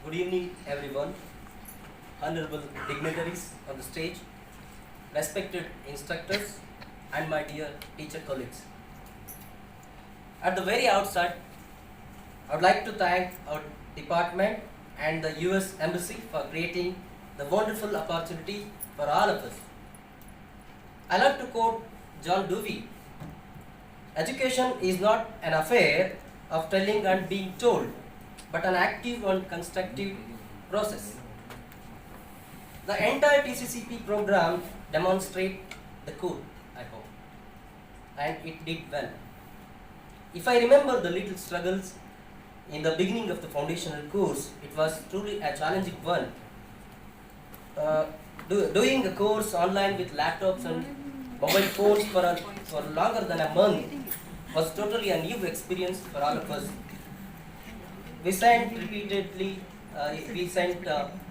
Good evening, everyone. Honorable dignitaries on the stage, respected instructors, and my dear teacher colleagues. At the very outset, I would like to thank our department and the US Embassy for creating the wonderful opportunity for all of us. I like to quote John Dewey: education is not an affair of telling and being told, but an active and constructive process. The entire TCCP program demonstrates the code, I hope, and it did well. If I remember the little struggles in the beginning of the foundational course, it was truly a challenging one. Doing a course online with laptops and mobile phones for longer than a month was totally a new experience for all of us. We sent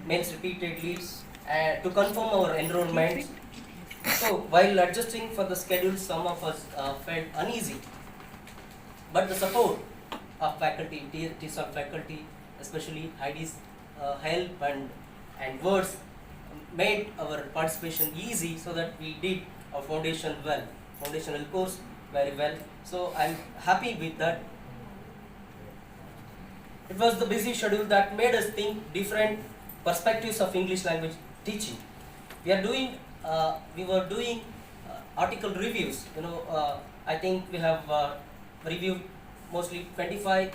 mails repeatedly to confirm our enrollment. So while adjusting for the schedule, some of us felt uneasy. But the support of faculty, TESOL faculty, especially Heidi's help and words made our participation easy, so that we did our foundational course very well. So I'm happy with that. It was the busy schedule that made us think different perspectives of English language teaching. We were doing article reviews. I think we have reviewed mostly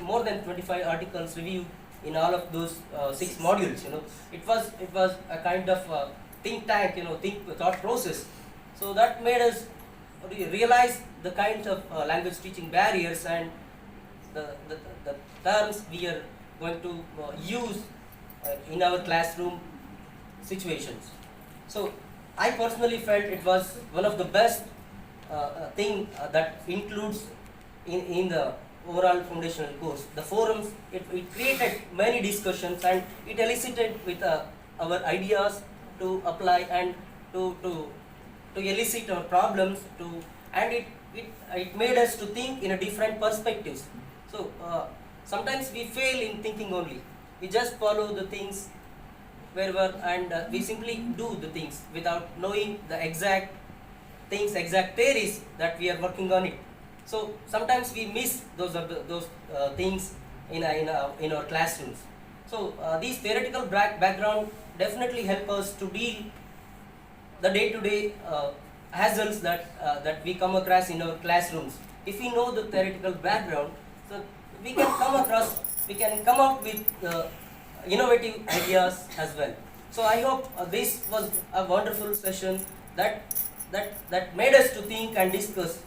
more than 25 articles reviewed in all of those 6 modules. It was a kind of think tank, thought process. So that made us realize the kinds of language teaching barriers and the terms we are going to use in our classroom situations. So I personally felt it was one of the best thing that includes in the overall foundational course. The forums, it created many discussions, and it elicited with our ideas to apply and to elicit our problems and it made us to think in a different perspectives. So sometimes we fail in thinking only. We just follow the things wherever, and we simply do the things without knowing the exact things, exact theories that we are working on it. So sometimes we miss those things in our classrooms. So these theoretical background definitely help us to deal the day-to-day hassles that we come across in our classrooms. If we know the theoretical background, so we can come up with innovative ideas as well. So I hope this was a wonderful session that made us to think and discuss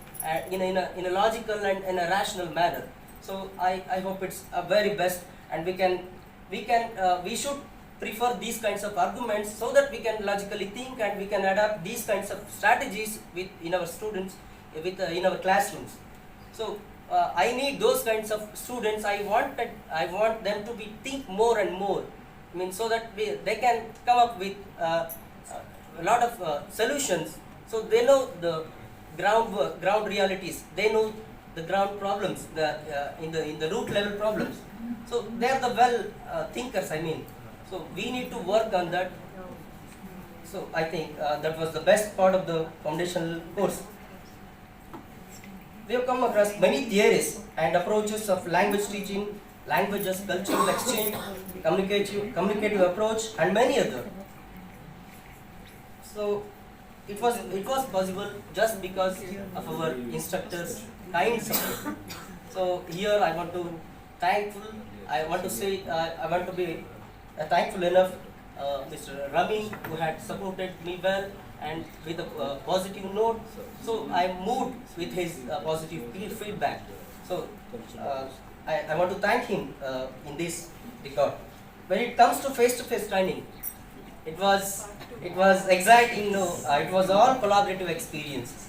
in a logical and in a rational manner. So I hope it's a very best, and we should prefer these kinds of arguments, so that we can logically think and we can adapt these kinds of strategies in our students, in our classrooms. So I need those kinds of students. I want them to think more and more. So that they can come up with a lot of solutions. So they know the ground realities. They know the ground problems, in the root level problems. So they are the thinkers. So we need to work on that. So I think that was the best part of the foundational course. We have come across many theories and approaches of language teaching, languages, cultural exchange, communicative approach, and many other. So it was possible just because of our instructors' kind support. So here I want to be thankful enough Mr. Rami, who had supported me well and with a positive note. So I moved with his positive feedback. So I want to thank him in this regard. When it comes to face-to-face training, it was exciting. It was all collaborative experience.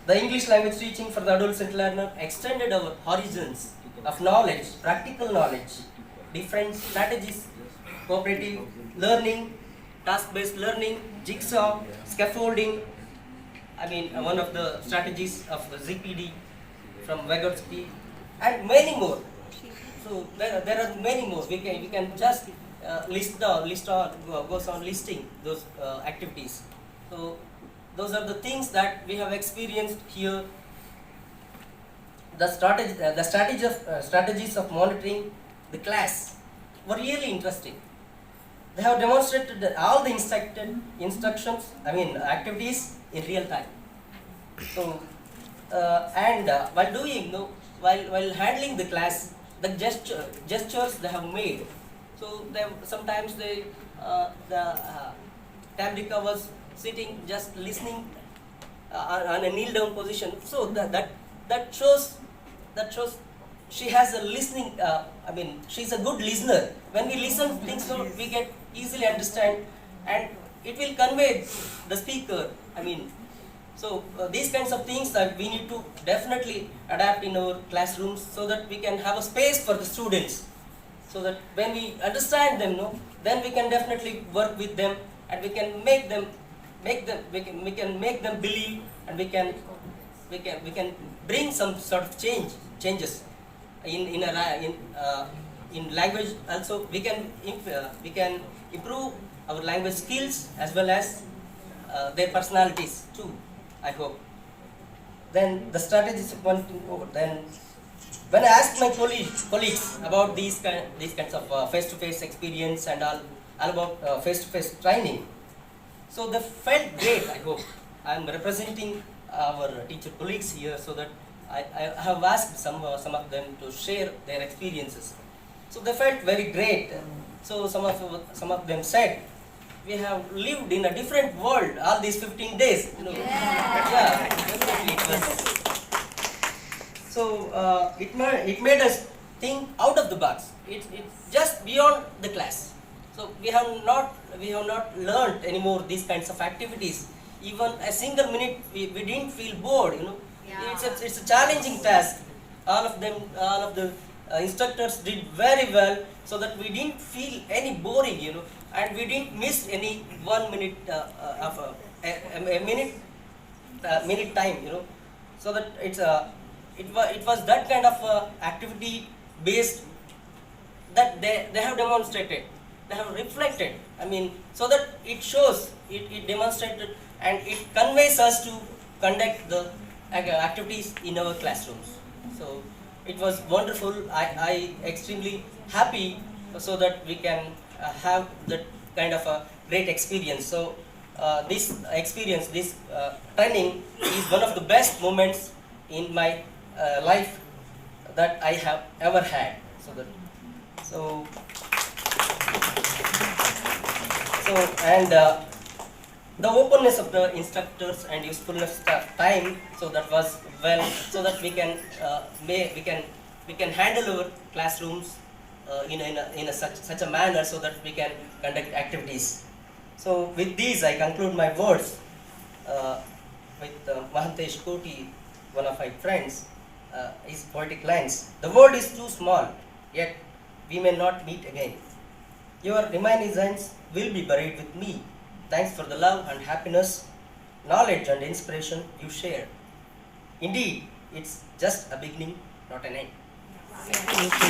The English language teaching for the adolescent learner extended our horizons of knowledge, practical knowledge, different strategies, cooperative learning, task-based learning, jigsaw, scaffolding. One of the strategies of the ZPD from Vygotsky, and many more. So there are many more. We can just goes on listing those activities. So those are the things that we have experienced here. The strategies of monitoring the class were really interesting. They have demonstrated that all the activities in real time. So, while doing, while handling the class, the gestures they have made. So sometimes Tamrika was sitting just listening on a kneel down position. So that shows she has a listening. She's a good listener. When we listen things, so we get easily understand, and it will convey the speaker. So these kinds of things that we need to definitely adapt in our classrooms, so that we can have a space for the students, so that when we understand them, then we can definitely work with them, and we can make them believe, and we can bring some sort of changes in language. Also we can improve our language skills as well as their personalities too, I hope. Then the strategies then when I asked my colleagues about these kinds of face-to-face experience and all about face-to-face training, so they felt great. I hope I am representing our teacher colleagues here, so that I have asked some of them to share their experiences. So they felt very great. So some of them said, we have lived in a different world all these 15 days. Yeah, definitely it was. So it made us think out of the box. It's just beyond the class. So we have not learned anymore these kinds of activities. Even a single minute we didn't feel bored. Yeah. It's a challenging task. All of the instructors did very well, so that we didn't feel any boring, and we didn't miss any 1 minute of a minute time, so that it was that kind of activity based that they have demonstrated, they have reflected. So that it shows, it demonstrated, and it conveys us to conduct the activities in our classrooms. So it was wonderful. I extremely happy, so that we can have that kind of a great experience. So this experience, this training is one of the best moments in my life that I have ever had. The openness of the instructors and usefulness of time, so that was well, so that we can handle our classrooms in such a manner, so that we can conduct activities. So with these I conclude my words with Mahantesh Koti, one of my friends, his poetic lines. The world is too small, yet we may not meet again. Your reminiscence will be buried with me. Thanks for the love and happiness, knowledge and inspiration you share. Indeed, it's just a beginning, not an end. Thank you.